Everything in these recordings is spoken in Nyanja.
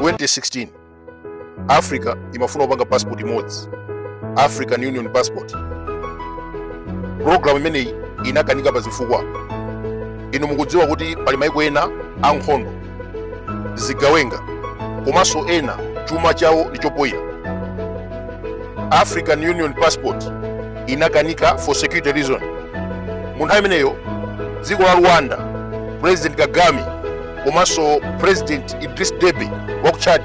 2016 Africa imafuna kupanga passport imodzi, African Union passport. Program imeneyi inakanika pazifukwa. Inu mukudziwa kuti pali maiko ena ankhondo, zigawenga, komanso ena chuma chawo ndi chopoira. African Union passport inakanika for security reason. Mu nthawi imeneyo dziko la Rwanda, President Kagame komanso President Idris Deby wa ku Chad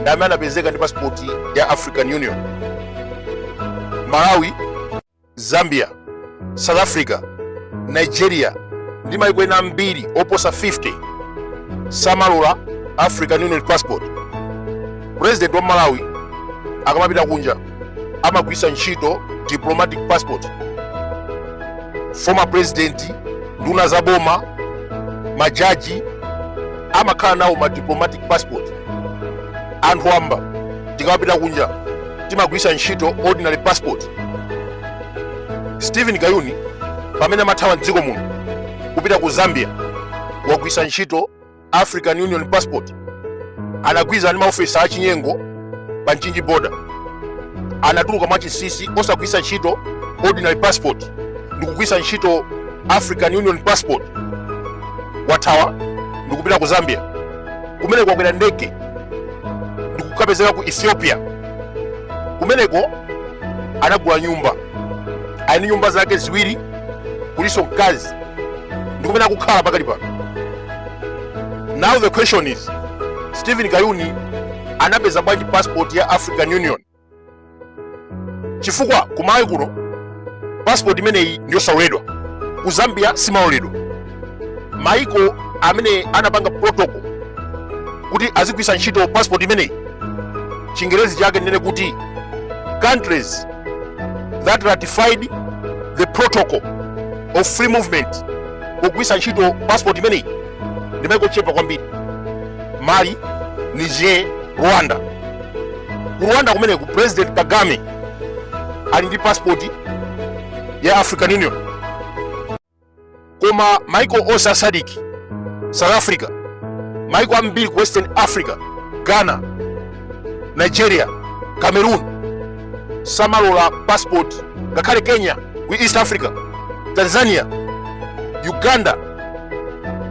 ndi amene anapezeka ndi passport ya African Union. Malawi, Zambia, South Africa, Nigeria ndi maiko ena ambiri oposa 50 samalola African Union passport. President wa Malawi akamapita kunja amagwisa ntchito diplomatic passport. Former president, nduna za boma, majaji amakhala nawo ma diplomatic passport. Anthu amba tikamapita kunja timagwisa ntchito ordinary passport. Stephen Kayuni pamene amathawa mdziko muno kupita ku Zambia wagwisa ntchito African Union passport. Anagwiza ndi maofisa achinyengo pa Mchinji border. Anatuluka mwachisisi osagwisa ntchito ordinary passport ndikugwisa ntchito African Union passport. Wathawa ndikupita ku Zambia, kumene kwakwera ndege ndikukapezeka ku Ethiopia. Kumeneko anagula nyumba, ali nyumba zake ziwiri, kuliso mkazi ndikumene akukhala pakali pano. Now the question is, Stephen Kayuni anapeza bwanji passport ya African Union? Chifukwa kumawe kuno passport imeneyi ndiyo sauledwa, ku Zambia simauledwa. Maiko amene anapanga protocol kuti azigwisa ntchito passport imeneyi, Chingerezi chake nene kuti countries that ratified the protocol of free movement kugwisa ntchito passport imeneyi ndi maiko chepa kwambiri: Mali, Niger, Rwanda. Ku Rwanda kumeneku President Kagame ali ndi passport ya African Union. Koma maiko onse asadiki, South Africa, maiko ambiri ku Western Africa, Ghana, Nigeria, Cameroon samalola passport. Ngakhale Kenya ku East Africa, Tanzania, Uganda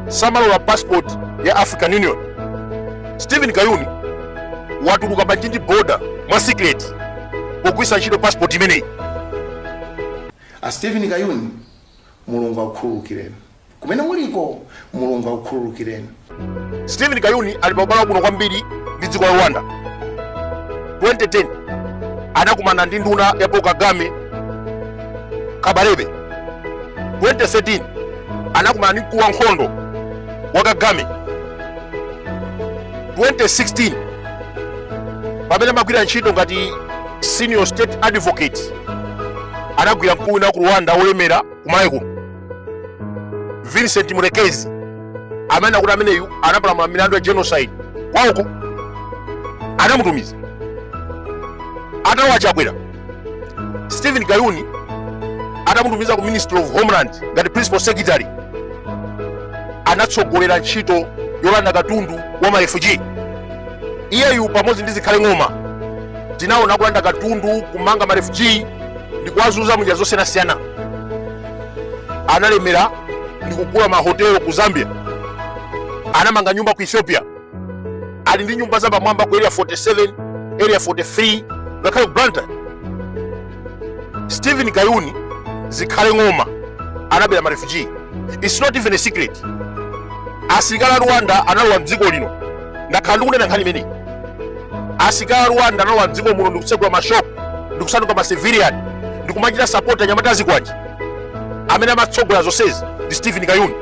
samalola passport ya African Union. Stephen Kayuni watuluka pa Mchinji border mwa secret kugwisa ntchito passport imeneyi. Stephen Kayuni, Mulungu akukhululukireni. Kumene muliko Mulungu akukhululukireni. Stephen Kayuni alipobala kuno kwambiri ndi dziko la Rwanda. 2010 anakumana ndi nduna ya Paul Kagame Kabarebe. 2013 anakumana ndi mkulu wa nkhondo wa Kagame. 2016 pamene amagwira ntchito ngati senior state advocate anagwira mkulu wina ku Rwanda olemera kumawe kuno, Vincent Murekezi, amene akuti ameneyu anapalamula milandu ya genocide kwauko. Anamutumiza atawacha abwera. Stephen Kayuni anamutumiza ku Ministry of Homeland ngati principal secretary. Anatsogolera ntchito yolanda katundu wa ma refugee. Iyeyu pamodzi ndi zikhale ng'oma tinaona kulanda katundu, kumanga ma refugee ndi kuwazuza munjira zosiyanasiyana. Analemera ndi kugula mahotelo ku Zambia. Anamanga nyumba ku Ethiopia. Ali ndi nyumba za pamwamba ku area 47, area 43, ngakhale ku Blantyre. Stephen Kayuni zikhale ng'oma anabera ma refugee. It's not even a secret. Asilikali a Rwanda analowa mdziko lino, ndakhala ndikunena nkhani imeneyi. Asilikali a Rwanda analowa mdziko muno ndikusegula mashopu, ndikusanduka ma civilian, ndikumachita support anyamata azikwachi. Amene amatsogola zonsezi ndi Stephen Kayuni.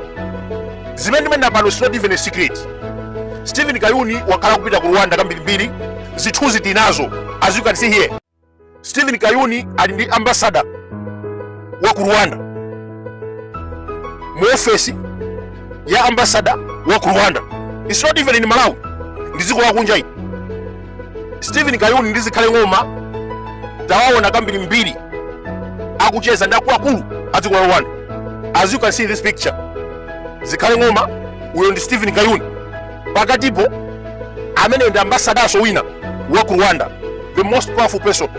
Zimene ndimene pano is not even a secret. Stephen Kayuni wakhala kupita ku Rwanda kambirimbiri, zithuzi tinazo, as you can see here. Stephen Kayuni ali ndi ambassador wa ku Rwanda mu office ya ambassador wa ku Rwanda. It's not even in Malawi, ndi dziko la kunja ili. Stephen Kayuni ndi zikhale ng'oma tawaona kambirimbiri akucheza ndi akuluakulu a dziko la Rwanda. As you can see in this picture, zikhale ng'oma uyo ndi Stephen Kayuni. Pakatipo amene ndi ambassador wina wa ku Rwanda, the most powerful person,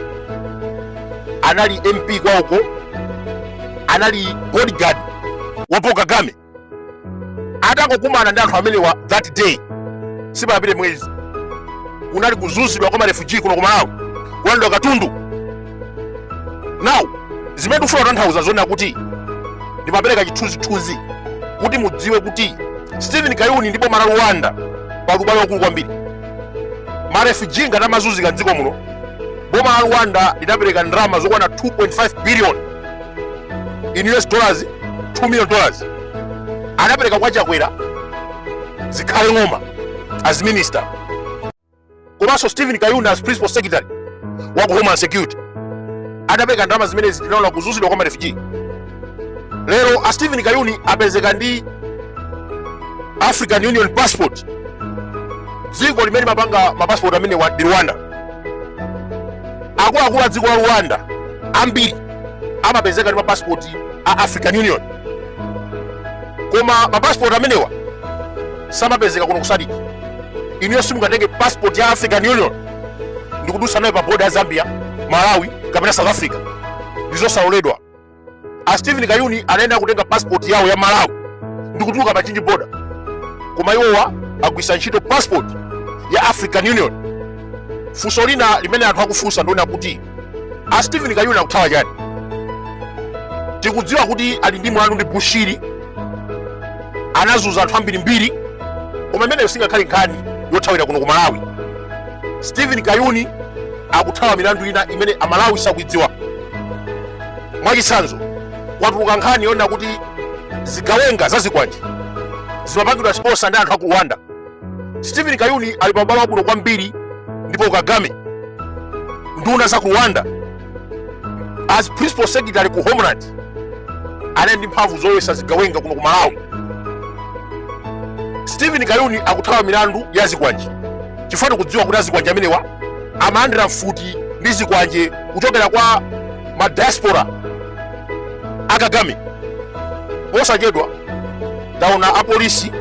anali MP kwauko, anali bodyguard wa Paul Kagame. Atakokumana ndi anthu amene wa that day sibapite mwezi unali kuzunzidwa kwa refugee kuno ku Malawi kulandidwa katundu. Now zimene tifuna kutanthauza zona kuti ndimapereka chithunzithunzi kuti mudziwe kuti Stephen Kayuni ndipo mala Rwanda palubale wakulu kwambiri. Ma refugee ngati amazunzika m'dziko muno, boma la Rwanda lidapereka ndalama zokwana 2.5 billion in US dollars, $2 million. Anapereka kwa Chakwera zikhale ng'oma as minister. Komanso Stephen Kayuni as principal secretary wa Homeland Security adapereka ndalama zimene zitinaona kuzunzidwa kwa refugee. Lero a Stephen Kayuni apezeka ndi African Union passport, dziko limene mapanga mapassport amene wa Rwanda. Akuluakulu a dziko la Rwanda ambiri amapezeka ndi mapassport a African Union, koma mapassport amenewa samapezeka kuno kusadiki. Iniyo simungatenge passport ya African Union ndikudusa nayo pa border ya Zambia, Malawi kapena South Africa, ndizosaloledwa. A Stephen Kayuni anaenda kutenga passport yawo ya Malawi ndikutuluka pa chinji border, koma iwowa agwisa ntchito passport ya African Union. Funso lina limene anthu akufunsa ndiona kuti a Stephen Kayuni akuthawa chani. Tikudziwa kuti ali ndi mlandu ndi Bushiri, anazunza anthu ambirimbiri, koma imeneyo singakhale nkhani yothawira kuno ku Malawi. Stephen Kayuni akuthawa milandu ina imene Amalawi sakuidziwa. Mwachitsanzo, kwatuluka nkhani yona kuti zigawenga zazikwanji zimapangidwa sponsor ndi anthu aku Rwanda. Stephen Kayuni ali pa ubale wabwino kwambiri ndipo Kagame, nduna za ku Rwanda, as principal secretary ku Homeland, anali ndi mphamvu zoyesa zigawenga kuno ku Malawi. Stephen Kayuni akuthawa milandu ya zikwanje chifukwa kudziwa kuti azikwanje amenewa amalandira mfuti ndi zikwanje kuchokera kwa ma diaspora a Kagame. Posachedwa ndaona apolisi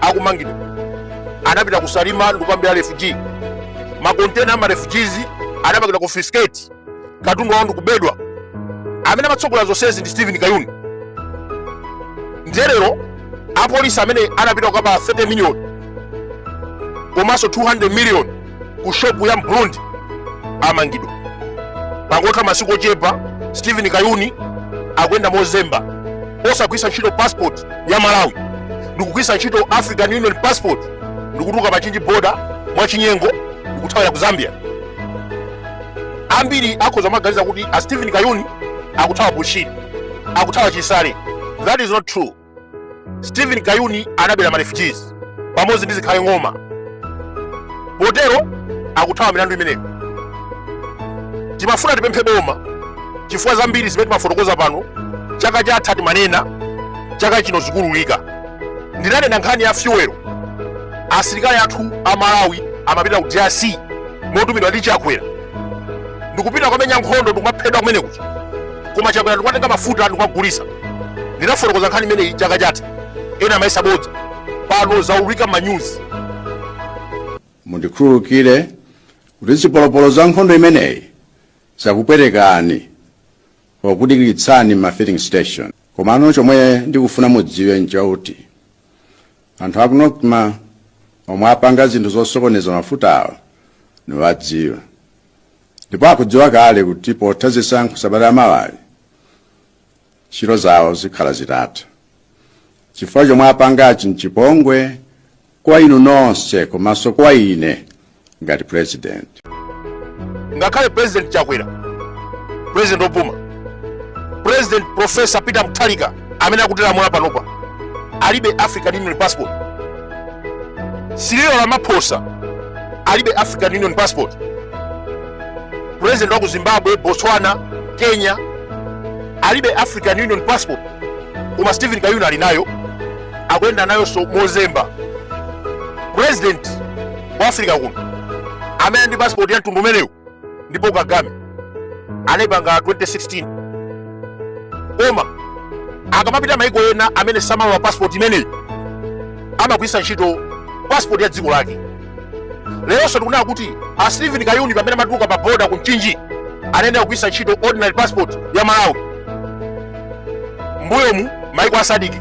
akumangidwa, anapita kusalima ndikuyambira refugee. Makontena ama refugees anapakita confiscate, katundu wawo ndikubedwa. Amene amatsogola zonsezi ndi Stephen Kayuni. Njerero apolisi amene anapita kukaba 30 million komanso 200 million ku shopu ya Burundi amangidwa. Pangotha masiku ochepa Stephen Kayuni akuyenda mozemba, osagwisa ntchito passport ya Malawi ndikugwisa ntchito African Union passport, ndikutuluka pa chinji border mwachinyengo ndikuthawira ku Zambia. Ambiri akhoza maganiza kuti a Stephen Kayuni akuthawa Bushiri, akuthawa Chisale. That is not true. Stephen Kayuni anabera ma refugees pamodzi ndi zikhale ng'oma, potero akuthawa milandu imeneyo. Timafuna tipemphe boma chifukwa zambiri zimene timafotokoza pano chaka chatha timanena, chaka chino zikululika. Ndinanena nkhani ya fuel. Asilikali athu a Malawi amapita ku DRC motumidwa ndi Chakwera, ndikupita kwamenya nkhondo ndikumaphedwa kumene kucha, koma Chakwera ndikumatenga mafuta ndikumagulisa. Ndinafotokoza nkhani imeneyi chaka chatha, ena amayesa bodza, pano zaulika manyuzi. Mundikhululukire kuti zipolopolo za nkhondo imeneyi zakupwetekani pokudikiritsani ma filling station. Komano chomwe ndikufuna mudziwe nchakuti anthu akunokima omwe apanga zinthu zosokoneza mafutawa niwadziwa, ndipo akudziwa kale kuti potha zisankho sabata Malawi ntchito zawo zikhala zitatha. Chifukwa chomwe apangachi nchipongwe kwa inu nonse komanso kwa ine ngati president. Ngakhale president Chakwera, president Obama, president Professor Peter Mutharika amene akutilamula panopa alibe African Union passport. Cyril Ramaphosa alibe African Union passport. President wa ku Zimbabwe, Botswana, Kenya alibe African Union passport. Koma Stephen Kayuni ali nayo, akuyenda nayo so mozemba. President wa Africa kuno amene ndi passport ya mtundu umenewu ndipo Kagame anayipanga 2016. Koma akamapita maiko ena amene samalowa passport imeneyi amagwisa ntchito passport ya dziko lake. Leronso tikunena kuti a Stephen Kayuni pamene amatuluka pa boda ku Mchinji anaenda kugwiritsa ntchito ordinary passport ya Malawi. Mbuyomu maiko a SADC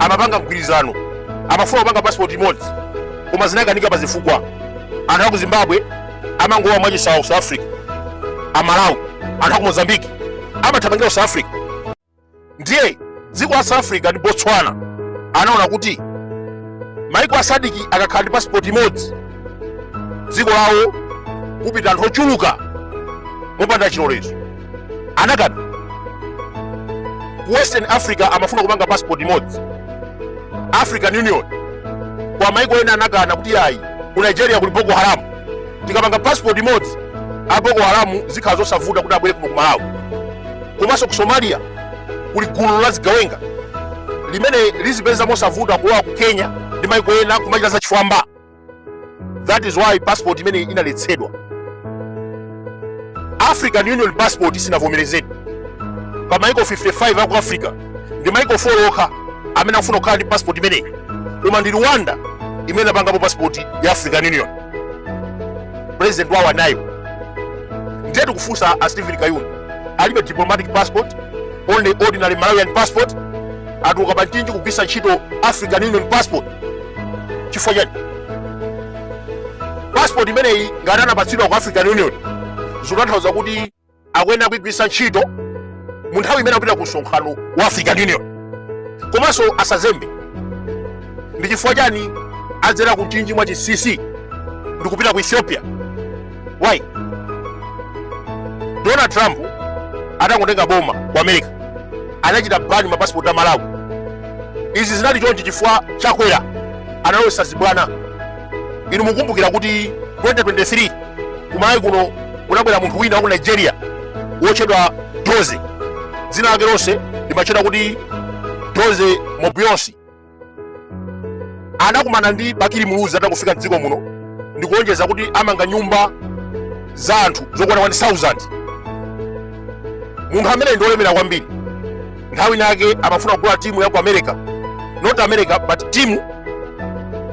amapanga mgwirizano, amafuna kupanga passport imodzi koma zinakanika pa zifukwa. Anthu aku Zimbabwe amangowa mwachi South Africa, a Malawi, anthu aku Mozambique amathamangira South Africa. Ndiye dziko la South Africa ndi Botswana anaona kuti maiko a SADC akakhala ndi passport imodzi dziko lawo kupita anthu ochuluka mopanda chilolezo. Anakana ku Western Africa amafuna kupanga passport imodzi, African Union kwa maiko ena anakana kuti ayi ku Nigeria kuli Boko Haram, tikapanga passport imodzi a Boko Haram zikhala zosavuta kuti abwere kuno ku Malawi. Komanso ku Somalia kuli gulu la zigawenga limene lizipeza mosavuta kulowa ku Kenya ndi maiko ena kumachita za chifwamba. That is why passport imene inaletsedwa. African Union passport sinavomerezedwa pa maiko 55 aku Africa, ndi maiko 4 okha amene akufuna kukhala ndi passport imeneyi, koma ndi Rwanda imene apangapo passport ya African Union. President wawo anayo. Ndiye tikufunsa a Stephen Kayuni alibe diplomatic passport, only ordinary Malawian passport, atuka pa Mchinji kugwiritsa ntchito African Union passport. Chifukwa chani? Passport imeneyi ngati anapatsidwa ku African Union zikutanthauza kuti akuyenda kuyigwiritsa ntchito mu nthawi imene akupita ku msonkhano wa African Union. Komanso asazembe. Ndi chifukwa chani adzera ku Mchinji mwa CC ndi kupita ku Ethiopia? Why? Donald Trump atangotenga boma ku America anachita bani mapassport a Malawi. Izi zinali chonchi chifukwa Chakwera analowesa zibwana. Inu mukumbukira kuti 2023 kumalawi kuno kunabwera munthu wina wa ku Nigeria wotchedwa Doze, dzina lake lonse limachedwa kuti Doze Mobionsi. Anakumana ndi Bakiri Muluzi atakufika mdziko muno ndi kuonjeza kuti amanga nyumba za anthu zokwana 1000. Munthu amene ndi olemera kwambiri. Nthawi nake amafuna kugula timu ya ku America, not America but timu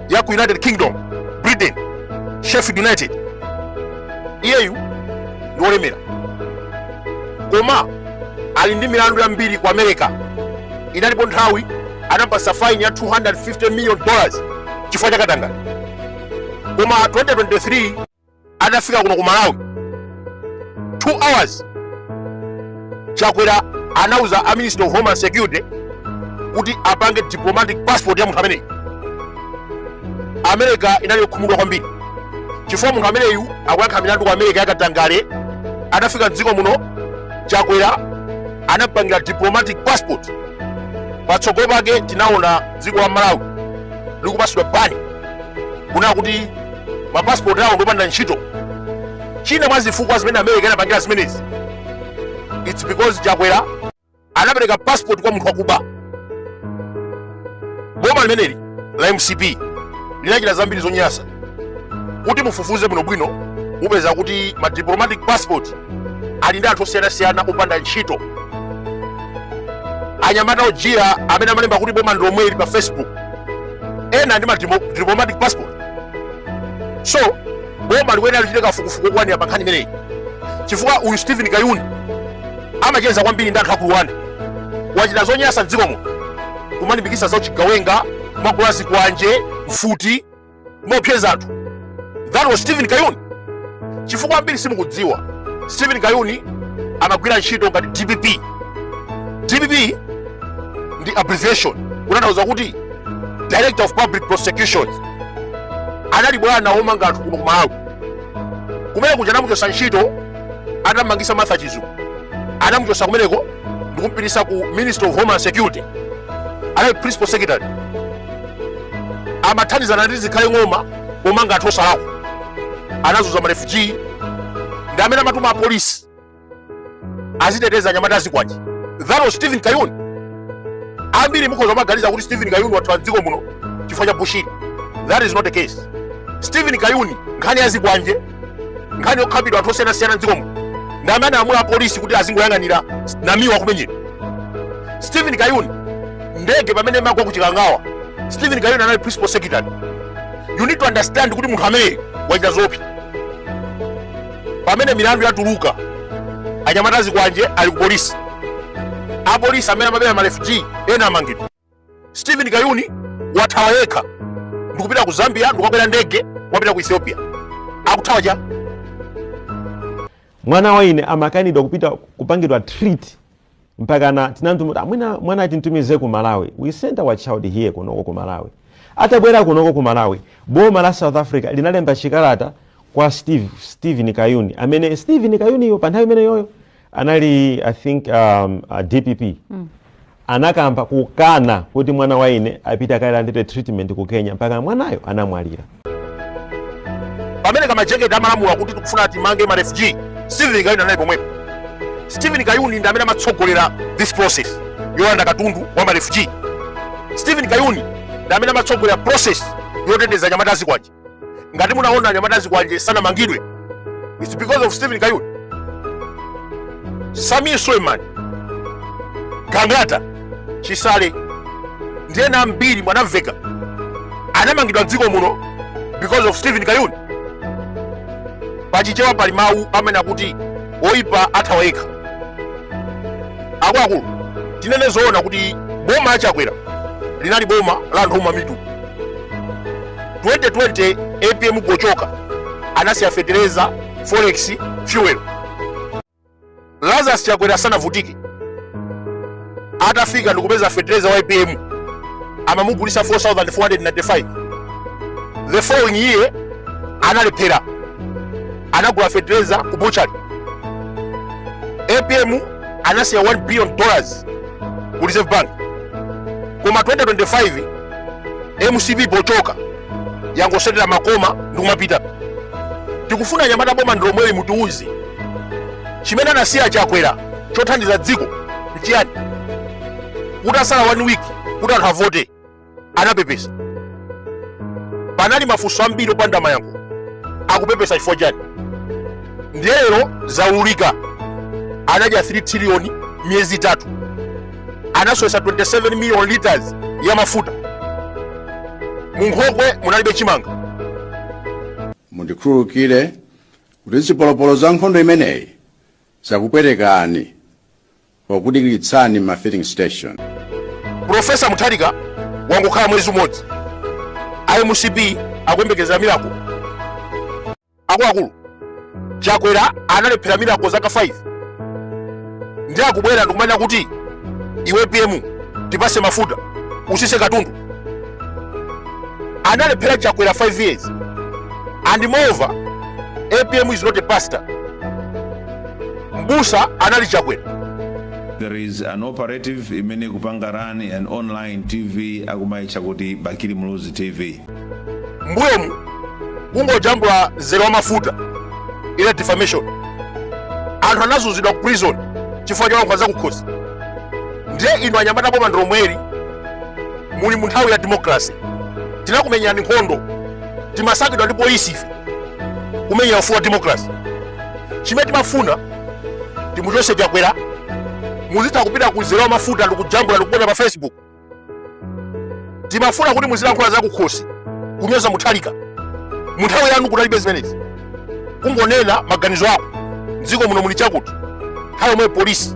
ya ku United Kingdom, Britain, Sheffield United. Iyeyu ndi olemera koma ali ndi milandu yambiri ku America. Inalipo nthawi anapasa fine ya $250 million chifukwa cha katangale. Koma 2023 adafika kuno ku Malawi 2 hours Chakwera anauza a Minister of Homeland Security kuti apange diplomatic passport ya munthu ameneyi. America inali yokhumudwa kwambiri chifukwa munthu ameneyu akuyankha milandu ku America yakatangale. Adafika mdziko muno Chakwera anapangira diplomatic passport. Patsogolo pake tinaona dziko la Malawi likupasidwa bani kuna kuti mapassport awo ndopanda ntchito. China mwa zifukwa zimene America inapangira zimenezi, it's because Chakwera anapereka passport kwa munthu wakuba. Boma limeneli la MCP linachita zambiri zonyasa kuti mufufuze bwinobwino mupeza kuti ma diplomatic passport ali ndi anthu osiyanasiyana opanda ntchito. Anyamata ojira amene amalemba kuti boma ndi omwe ili pa Facebook ena ndi ma diplomatic passport. So boma likwena lichite kafukufuku kwanira pa nkhani imeneyi chifukwa uyu Stephen Kayuni amacheza kwambiri ndi anthu aku Rwanda. Wachita zonyasa mdziko muno, kumalimbikitsa za chigawenga, kumagula zikwanje, mfuti, kumaopseza anthu. That was Stephen Kayuni. Chifukwa ambiri simukudziwa Stephen Kayuni amagwira ntchito ngati DPP. DPP ndi abbreviation kutanthauza kuti Director of Public Prosecutions. Anali bwana omanga anthu kuno ku Malawi. Kumene kuja anamuchosa ntchito atamangisa Martha Chizuku. Anamuchosa kumeneko ndikumpitisa ku Minister of Homeland Security. Anali Principal Secretary. Amathandizana ndi zikhale ng'oma omanga anthu osalakwa. Anazuza ma refugee ndi amene amatuma apolisi aziteteza anyamata azikwaji. That was Stephen Kayuni. Ambiri mukhoza maganiza kuti Stephen Kayuni wathawa dziko muno chifukwa cha Bushiri. That is not the case. Stephen Kayuni nkhani yazikwanje, nkhani yokhapidwa anthu osiyanasiyana mdziko muno ndi amene amula apolisi kuti azingoyang'anira namiwa kumenyera. Stephen Kayuni ndege pamene magwa ku Chikangawa, Stephen Kayuni anali Principal Secretary. You need to understand kuti munthu amene waita zopi. Pamene milandu yatuluka anyamatazi kwanje ali ku polisi. Apolisi amene amabera ma refugee ena amangidwa. Stephen Kayuni wathawa yekha ndikupita ku Zambia ndikukwera ndege wapita ku Ethiopia. Akuthawa cha mwana waine amakanidwa kupita kupangidwa treat mpaka na tinantu mwana atintumize ku Malawi. We sent our child here kunoko ku Malawi. Atabwera kunoko ku Malawi, boma la South Africa linalemba chikalata kwa Stephen Kayuni. Amene Stephen Kayuni yo panthawi imene yoyo anali I think DPP. Anakamba kukana kuti mwana waine apita kalandire treatment ku Kenya mpaka mwanayo anamwalira. Pamene kama jeke damalamula kuti tikufuna ati mange ma refugee, Stephen Kayuni anali pomwepo. Stephen Kayuni ndi amene amatsogolera this process yolanda katundu wa ma refugee. Stephen Kayuni ndi amene amatsogolera process yoteteza anyamatazi kwanje. Ngati munaona anyamatazi kwanje sanamangidwe, it's because of Stephen Kayuni. Samir Suleiman, Kangata, Chisale, ndiye na mbiri mwanamveka anamangidwa dziko muno because of Stephen Kayuni. Pachichewa pali mawu amene akuti oyipa athaweka. Akuluakulu tinene zoona kuti boma achakwera linali boma la anthu mamitu. 2020 APM pochoka anasiya fertilizer, forex, fuel. Lazarus Chakwera sanavutike. Atafika ndikupeza fertilizer wa APM amamugulisa 4,495. The following year analephera. Anagula fertilizer ku butchery. APM anasiya $1 billion ku Reserve Bank. Koma 2025 MCB pochoka yangosetera makoma ndikumapita. Tikufuna anyamata boma ndilomwe mutiuze chimene anasiya Chakwera chothandiza dziko nchiyani. Kutasala 1 week kuti anthu avote anapepesa. Panali mafunso ambiri opanda mayankho akupepesa chifukwa chani. Ndiyero zaulika anadya 3 trillion miyezi itatu. Anasowesa 27 million liters ya mafuta. Munkhokwe munalibe chimanga. Mundikhululukire kuti zipolopolo za nkhondo imeneyi zakupwetekani pakudikiritsani ma filling station. Profesa Mutharika wangokhala mwezi umodzi. IMCB akuyembekeza Miracle. Akuluakulu Chakwera analephera Miracle zaka 5. Ndiye akubwera ndikumanya kuti iwe APM tipase mafuta usise katundu. Analephera Chakwera 5 years. And moreover, APM is not a pastor. Mbusa anali Chakwera. There is an operative imene kupanga run an online TV akumaicha kuti Bakili Muluzi TV. Mbuyemu kungojambula zero wa mafuta ile defamation. Anthu anazunzidwa ku prison chifukwa cha nkhanza kukhosi. Ndiye ino anyamata boma ndilomweri muli mu nthawi ya democracy. Tinakumenyani nkhondo timasakidwa ndi polisi ife kumenya ufuwa democracy. Chimene timafuna timuchose Chakwera muzita kupita ku zero wa mafuta ndikujambula ndikupona pa Facebook. Timafuna kuti muzilankhula za kukhosi kunyoza Mutharika. Munthawi yanu kunalibe zimenezi. Kungonena maganizo ako dziko muno muli chakuti. Nthawi yomwe polisi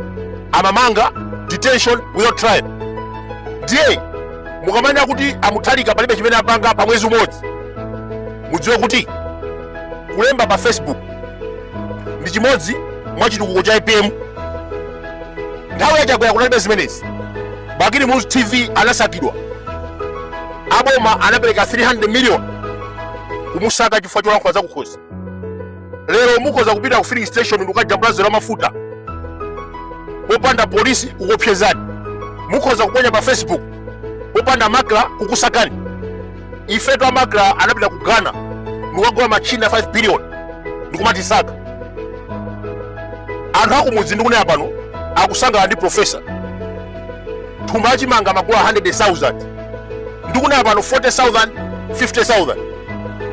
amamanga detention without trial. Ndiye mukamanya kuti Mutharika palibe chimene apanga pa mwezi umodzi. Mudziwe kuti kulemba pa Facebook ndi chimodzi mwa chitukuko cha APM. Nthawi ya Chakwera kunalibe zimenezi. Bakili Muluzi TV anasakidwa. Aboma anapereka 300 million kumusaka chifukwa cholankhula za kukhosi. Lero mukhoza kupita ku filling station ndikujambula zero mafuta popanda polisi kukopsezani. Mukhoza kuponya pa Facebook popanda makla kukusakani. Ifetu amakla anapita ku Ghana ndikugula machina 5 billion ndikumatisaka. Anthu akumudzi ndikunena pano akusangana ndi profesa. Thumba chimanga magula 100,000 ndikunena pano 40,000 50,000.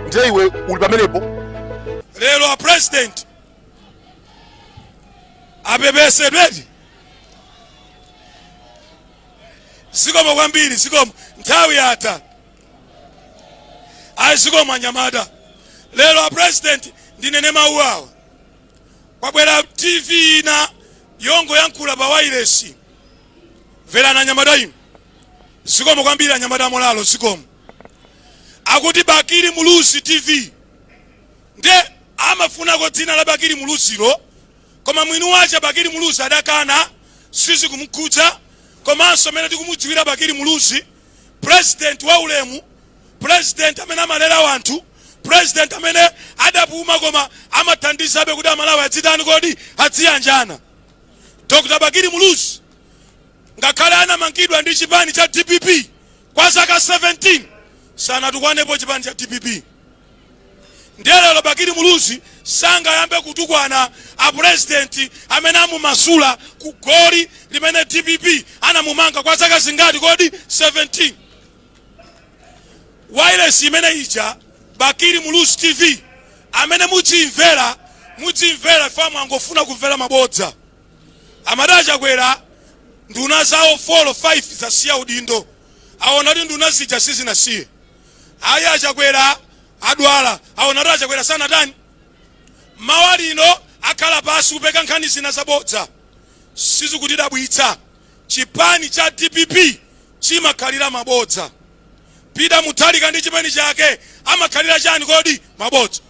Ndiye iwe uli pamenepo. Lero a president abebesedwedi sikomo kwambiri sikomo nthawi yatha Zikomo anyamata. Lero a president ndinene mawu awa. Kwabwera TV na yongo yankula pa wireless. Vela na anyamata inu. Zikomo kwambiri anyamata molalo zikomo. Akuti Bakiri Muluzi TV. Nde amafuna ko dzina la Bakiri Muluziro. Koma mwini wacha Bakiri Muluzi adakana sisi kumukudza. Komanso amene tikumudziwira Bakiri Muluzi, president wa ulemu, president amene amalera wanthu, president amene adapuma koma amathandizabe kuti amalawi adzitani kodi adziyanjana. Dr. Bakiri Muluzi ngakhale anamangidwa ndi chipani cha DPP kwa zaka 17 sanatukwanepo chipani cha DPP. Ndiye Bakiri Muluzi sanga yambe kutukwana a president amene amumasula ku goli limene DPP anamumanga kwa zaka zingati kodi 17. Wireless imene ija Bakiri Muluzi TV amene muchimvera famu angofuna kumvera mabodza. Amadacha kwera nduna zawo 4 or 5 zasiya udindo. Aona ndi nduna zija sizinasiye. Aya achakwera adwala. Aona achakwera sana tani. Mawalino akhala pasi kupeka nkhani zina zabodza. Sizikutidabwitsa. Chipani cha DPP chimakhalira mabodza. Pida Mutharika ndi chipani chake amakhalira chani kodi mabodza.